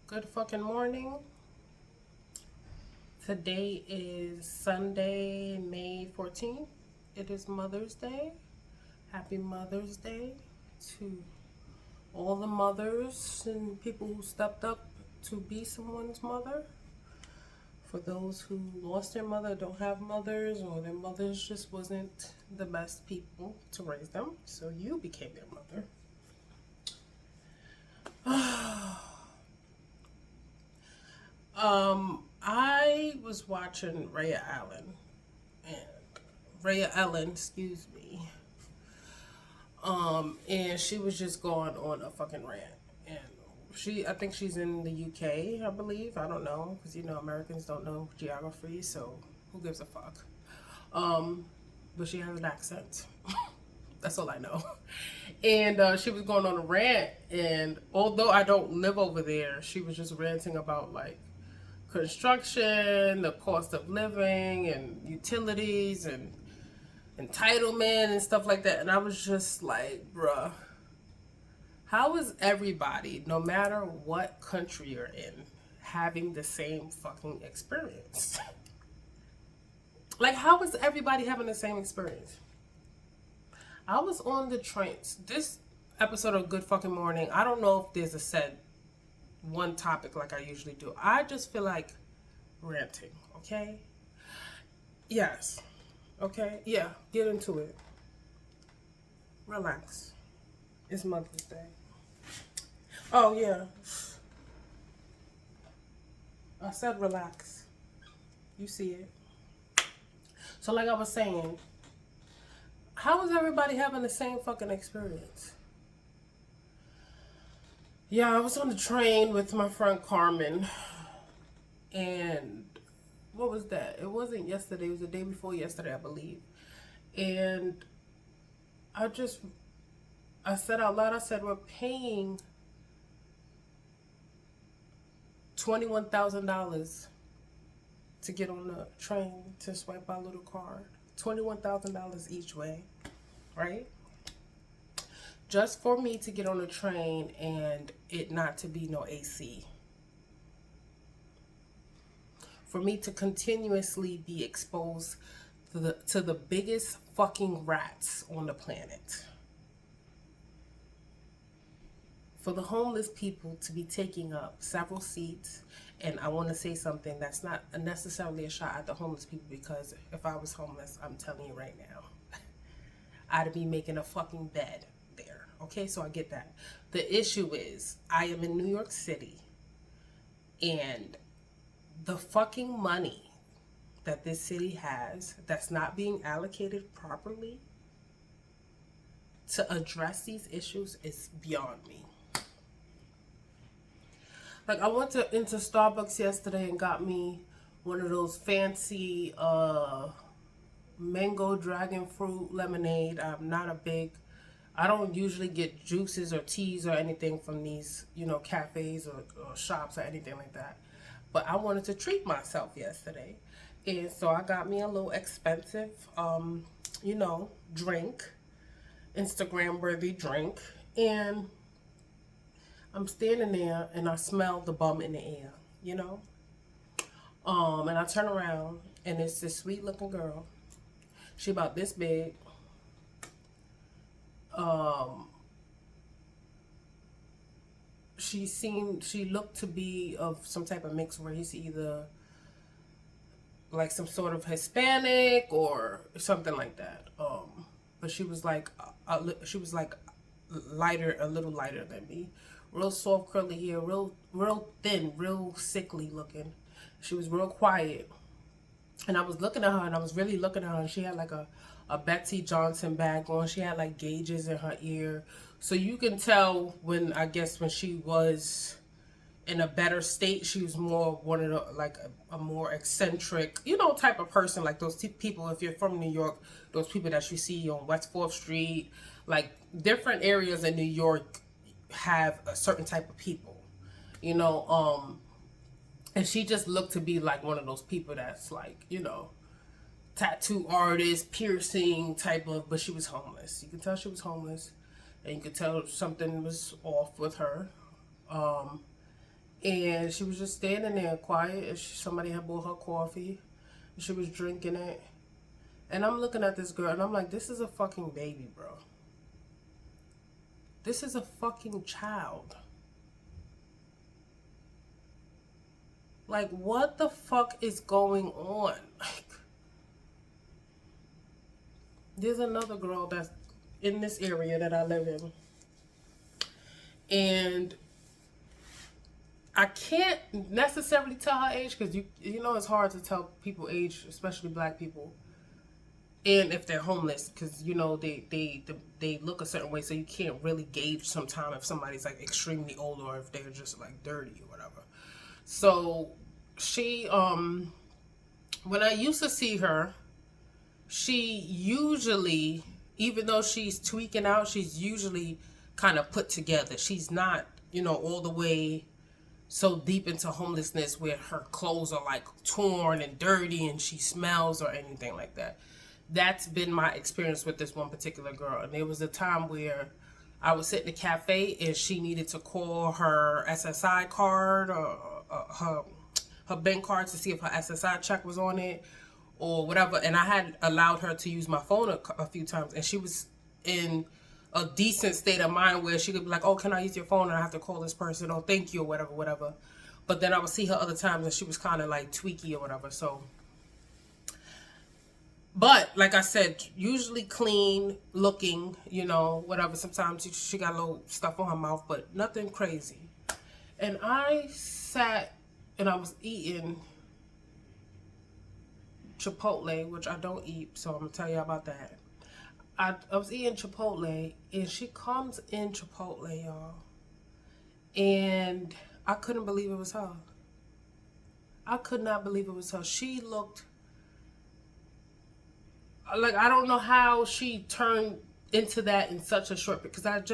Good fucking morning. Today is Sunday, May 14th. It is Mother's Day. Happy Mother's Day to all the mothers and people who stepped up to be someone's mother. For those who lost their mother, don't have mothers, or their mothers just wasn't the best people to raise them, so you became their mother. I was watching Raya Ellen, excuse me. And she was just going on a fucking rant. And I think she's in the UK, I believe. I don't know, because Americans don't know geography, so who gives a fuck? But she has an accent. That's all I know. And she was going on a rant, and although I don't live over there, she was just ranting about like construction, the cost of living, and utilities, and entitlement, and stuff like that. And I was just like, bruh, how is everybody, no matter what country you're in, having the same fucking experience? Like, how is everybody having the same experience? I was on the trains. This episode of Good Fucking Morning, I don't know if there's a set one topic like I usually do. I just feel like ranting, okay? Yes. Okay? Yeah, get into it. Relax. It's Mother's Day. Oh, yeah. I said relax. You see it. So like I was saying, how is everybody having the same fucking experience? Yeah, I was on the train with my friend Carmen, and what was that? It wasn't yesterday, it was the day before yesterday, I believe. And I said out loud, I said, we're paying $21,000 to get on the train to swipe our little card. $21,000 each way, right? Just for me to get on the train and it not to be no AC. For me to continuously be exposed to the biggest fucking rats on the planet. For the homeless people to be taking up several seats. And I want to say something that's not necessarily a shot at the homeless people, because if I was homeless, I'm telling you right now, I'd be making a fucking bed there. Okay, so I get that. The issue is, I am in New York City, and the fucking money that this city has that's not being allocated properly to address these issues is beyond me. Like, I went into Starbucks yesterday and got me one of those fancy mango dragon fruit lemonade. I don't usually get juices or teas or anything from these, cafes or shops or anything like that. But I wanted to treat myself yesterday. And so I got me a little expensive, drink, Instagram worthy drink. And I'm standing there and I smell the bum in the air, And I turn around and it's this sweet looking girl. She about this big. She looked to be of some type of mixed race, either like some sort of Hispanic or something like that. But she was like, lighter, a little lighter than me. Real soft curly hair, real thin, real sickly looking. She was real quiet. And I was looking at her, and I was really looking at her, and she had like a Betsy Johnson bag on. She had like gauges in her ear. So you can tell when she was in a better state, she was more one of the, like a more eccentric, type of person, like those people, if you're from New York, those people that you see on West 4th Street, like different areas in New York have a certain type of people, and she just looked to be like one of those people that's like, tattoo artist, piercing type of, but she was homeless. You can tell she was homeless. and you could tell something was off with her. Um, and she was just standing there quiet. And somebody had bought her coffee. And she was drinking it. And I'm looking at this girl and I'm like, this is a fucking baby, bro. This is a fucking child. Like, what the fuck is going on? Like, there's another girl that's in this area that I live in. And I can't necessarily tell her age because you know it's hard to tell people age, especially black people, and if they're homeless, because you know they look a certain way, so you can't really gauge sometime if somebody's like extremely old or if they're just like dirty or whatever. So she when I used to see her, she usually, even though she's tweaking out, she's usually kind of put together. She's not, you know, all the way so deep into homelessness where her clothes are like torn and dirty and she smells or anything like that. That's been my experience with this one particular girl. And there was a time where I was sitting in a cafe and she needed to call her SSI card or her bank card to see if her SSI check was on it or whatever. And I had allowed her to use my phone a few times, and she was in a decent state of mind where she could be like, oh, can I use your phone? And I have to call this person. Oh, thank you, or whatever. But then I would see her other times and she was kind of like tweaky or whatever. So, but like I said, usually clean looking, you know, whatever. Sometimes she got a little stuff on her mouth, but nothing crazy. And I sat and I was eating Chipotle, which I don't eat, so I'm gonna tell you about that. I was eating Chipotle, and she comes in Chipotle, y'all, and I couldn't believe it was her. I could not believe it was her. She looked like, I don't know how she turned into that in such a short, because I've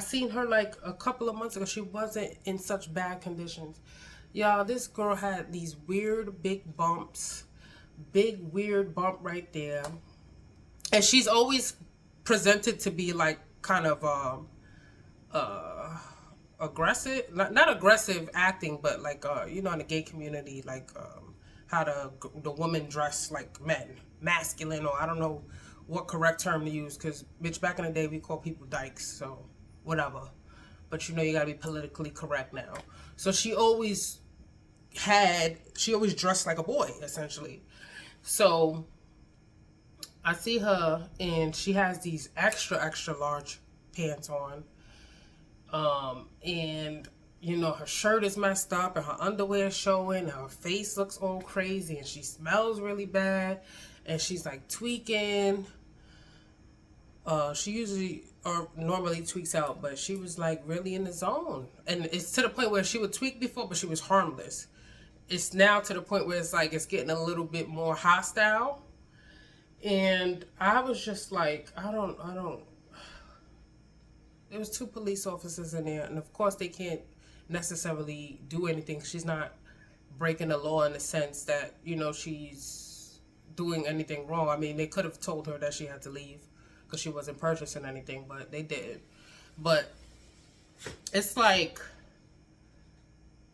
seen her like a couple of months ago. She wasn't in such bad conditions. Y'all, this girl had these weird big bumps, big weird bump right there. And she's always presented to be like kind of aggressive, not aggressive acting, but like you know, in the gay community, like how the women dress like men, masculine, or I don't know what correct term to use, because bitch, back in the day we call people dykes, so whatever. But you know, you gotta be politically correct now. So she always dressed like a boy, essentially. So I see her and she has these extra large pants on. And you know, her shirt is messed up and her underwear is showing and her face looks all crazy and she smells really bad and she's like tweaking. She usually or normally tweaks out, but she was like really in the zone. And it's to the point where she would tweak before, but she was harmless. It's now to the point where it's like it's getting a little bit more hostile. And I was just like, I don't. There was 2 police officers in there, and of course they can't necessarily do anything. She's not breaking the law in the sense that, you know, she's doing anything wrong. I mean, they could have told her that she had to leave because she wasn't purchasing anything, but they didn't. But it's like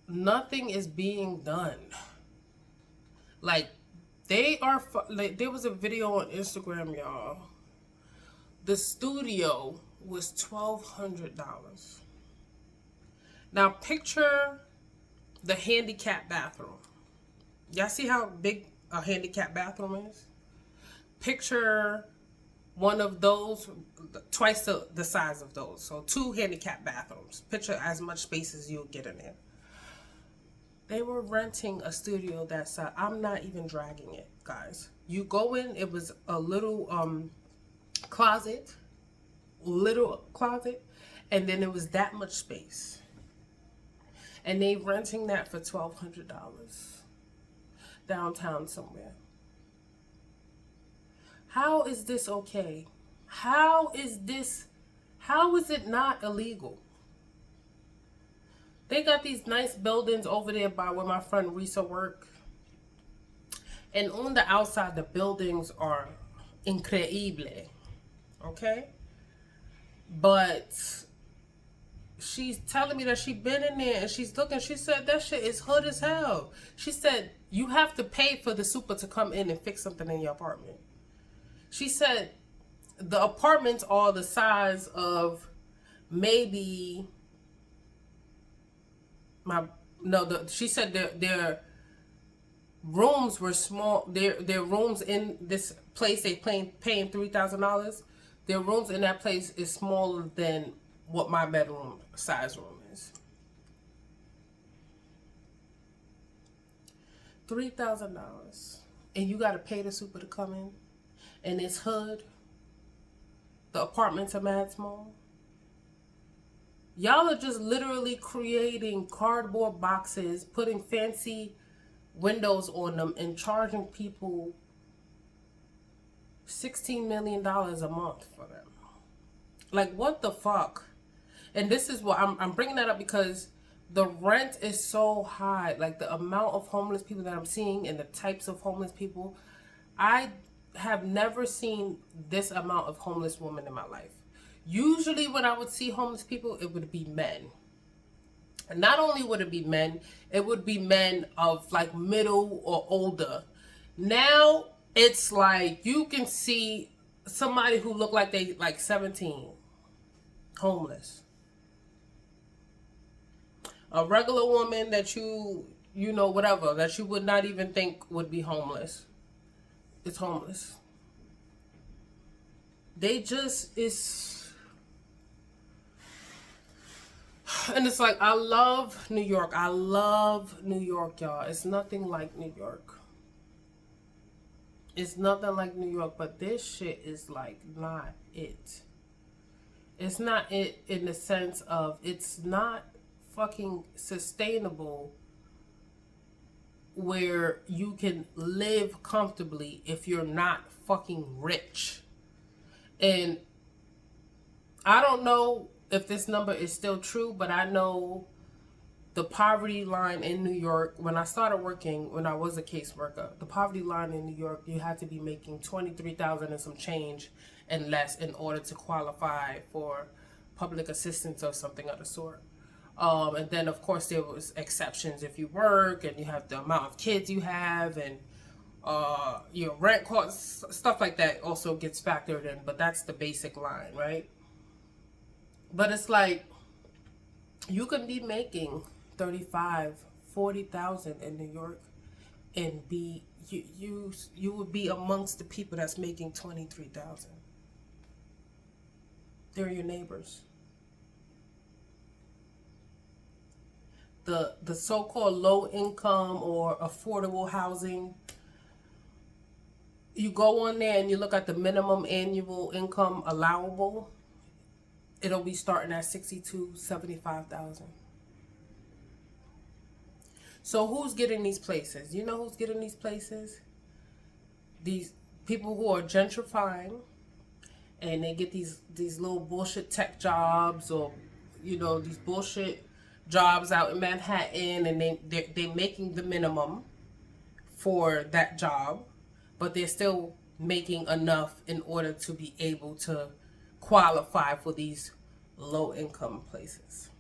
nothing is being done. Like, like, there was a video on Instagram, y'all. The studio was $1,200. Now picture the handicap bathroom. Y'all see how big a handicap bathroom is? Picture one of those, twice the size of those. So 2 handicap bathrooms. Picture as much space as you'll get in there. They were renting a studio that size. I'm not even dragging it, guys. You go in, it was a little closet, and then it was that much space. And they renting that for $1,200 downtown somewhere. How is this okay? How is it not illegal? They got these nice buildings over there by where my friend Risa work. And on the outside, the buildings are increíble. Okay? But she's telling me that she been in there and she's looking. She said that shit is hood as hell. She said you have to pay for the super to come in and fix something in your apartment. She said the apartments are the size of maybe my no. She said their rooms were small. Their rooms in this place they paying $3,000. Their rooms in that place is smaller than what my bedroom size room is. $3,000, and you got to pay the super to come in, and it's hood. The apartments are mad small. Y'all are just literally creating cardboard boxes, putting fancy windows on them, and charging people $16 million a month for them. Like, what the fuck? And this is what I'm bringing that up because the rent is so high. Like, the amount of homeless people that I'm seeing and the types of homeless people, I have never seen this amount of homeless women in my life. Usually when I would see homeless people, it would be men. And not only would it be men, it would be men of like middle or older. Now it's like you can see somebody who look like they like 17 homeless. A regular woman that you know, whatever, that you would not even think would be homeless, is homeless. They just is, and it's like, I love New York. I love New York, y'all. It's nothing like New York. It's nothing like New York, but this shit is like not it. It's not it in the sense of it's not fucking sustainable where you can live comfortably if you're not fucking rich. And I don't know if this number is still true, but I know the poverty line in New York, when I started working, when I was a caseworker, the poverty line in New York, you had to be making $23,000 and some change and less in order to qualify for public assistance or something of the sort. And then, of course, there was exceptions if you work and you have the amount of kids you have and your rent costs, stuff like that also gets factored in. But that's the basic line, right? But it's like you can be making 35, 40,000 in New York and be you would be amongst the people that's making 23,000. They're your neighbors. The so-called low income or affordable housing, you go on there and you look at the minimum annual income allowable, it'll be starting at $62,000-$75,000. So who's getting these places? You know who's getting these places? These people who are gentrifying, and they get these little bullshit tech jobs, or you know, these bullshit jobs out in Manhattan, and they're making the minimum for that job, but they're still making enough in order to be able to qualify for these low income places.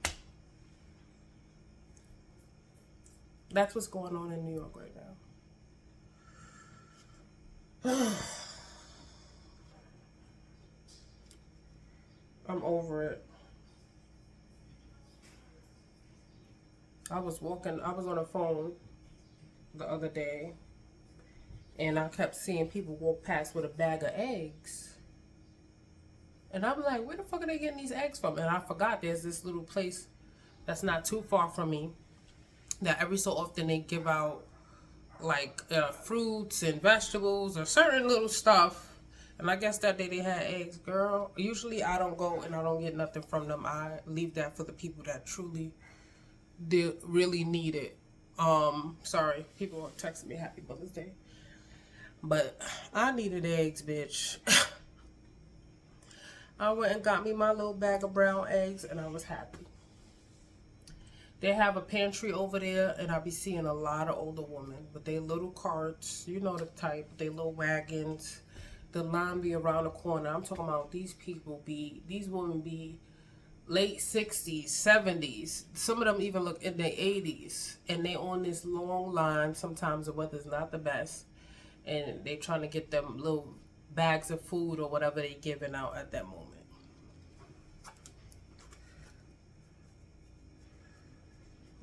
That's what's going on in New York right now. I'm over it. I was on a phone the other day, and I kept seeing people walk past with a bag of eggs. And I'm like, where the fuck are they getting these eggs from? And I forgot there's this little place that's not too far from me that every so often they give out like fruits and vegetables or certain little stuff. And I guess that day they had eggs, girl. Usually I don't go and I don't get nothing from them. I leave that for the people that truly really need it. Sorry, people are texting me Happy Mother's Day, but I needed eggs, bitch. I went and got me my little bag of brown eggs, and I was happy. They have a pantry over there, and I be seeing a lot of older women with their little carts. You know the type, their little wagons, the line be around the corner. I'm talking about these women be late 60s, 70s. Some of them even look in their 80s. And they on this long line. Sometimes the weather's not the best. And they trying to get them little bags of food or whatever they giving out at that moment.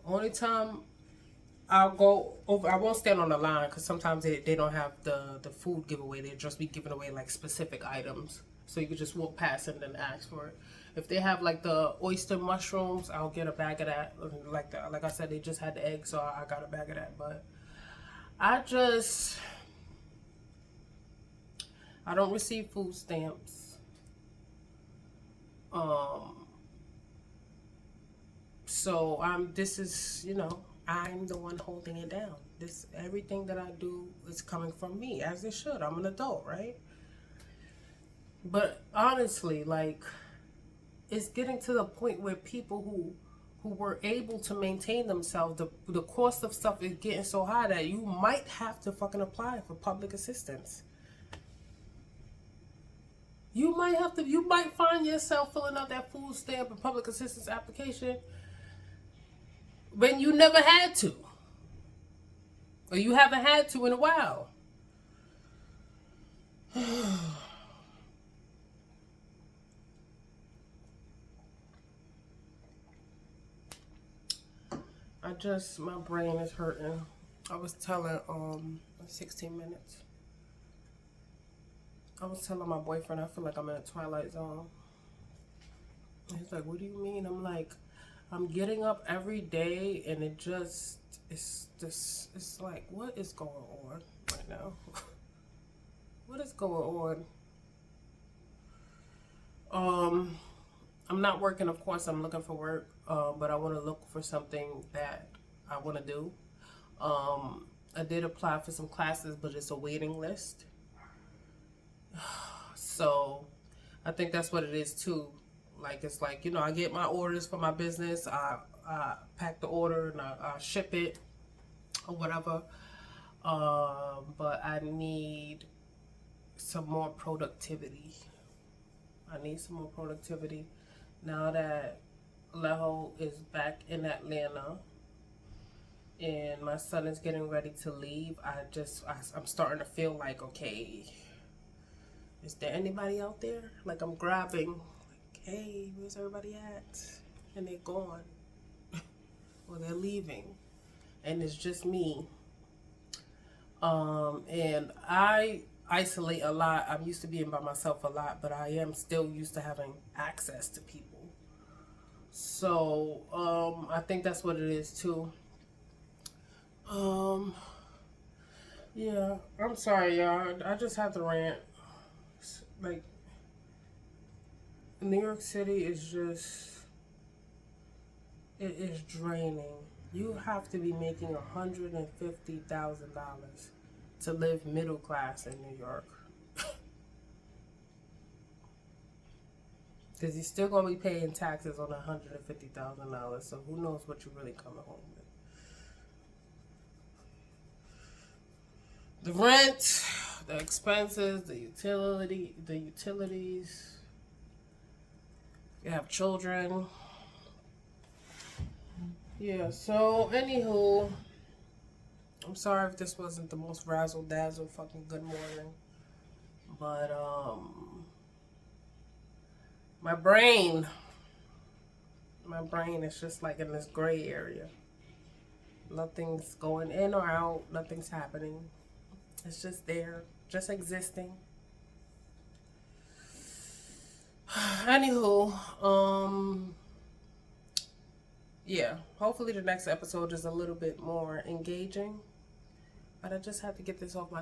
Only time I'll go over, I won't stand on the line because sometimes they don't have the food giveaway. They just be giving away like specific items. So you could just walk past and then ask for it. If they have like the oyster mushrooms, I'll get a bag of that. Like I said, they just had the eggs, so I got a bag of that. But I don't receive food stamps. So this is, I'm the one holding it down. Everything that I do is coming from me, as it should. I'm an adult, right? But honestly, like, it's getting to the point where people who were able to maintain themselves, the cost of stuff is getting so high that you might have to fucking apply for public assistance. You might find yourself filling out that food stamp and public assistance application when you never had to. Or you haven't had to in a while. My brain is hurting. I was telling, 16 minutes. I was telling my boyfriend, I feel like I'm in a Twilight Zone. And he's like, what do you mean? I'm like, I'm getting up every day and it's like, what is going on right now? What is going on? I'm not working, of course. I'm looking for work, but I want to look for something that I want to do. I did apply for some classes, but it's a waiting list. So I think that's what it is too. Like, it's like, I get my orders for my business. I pack the order and I ship it or whatever. But I need some more productivity. Now that Leho is back in Atlanta and my son is getting ready to leave, I'm starting to feel like, okay, is there anybody out there? Like, I'm grabbing, like, hey, where's everybody at? And they're gone. Or they're leaving. And it's just me. And I isolate a lot. I'm used to being by myself a lot, but I am still used to having access to people. So, I think that's what it is too. Yeah, I'm sorry, y'all. I just have to rant. Like, New York City is just, it is draining. You have to be making $150,000 to live middle class in New York. Because you're still going to be paying taxes on $150,000, so who knows what you're really coming home with. The rent, the expenses, the utilities. You have children. Yeah, so anywho, I'm sorry if this wasn't the most razzle dazzle fucking good morning. But my brain is just like in this gray area. Nothing's going in or out, nothing's happening. It's just there, just existing. Anywho, yeah, hopefully the next episode is a little bit more engaging. But I just have to get this off my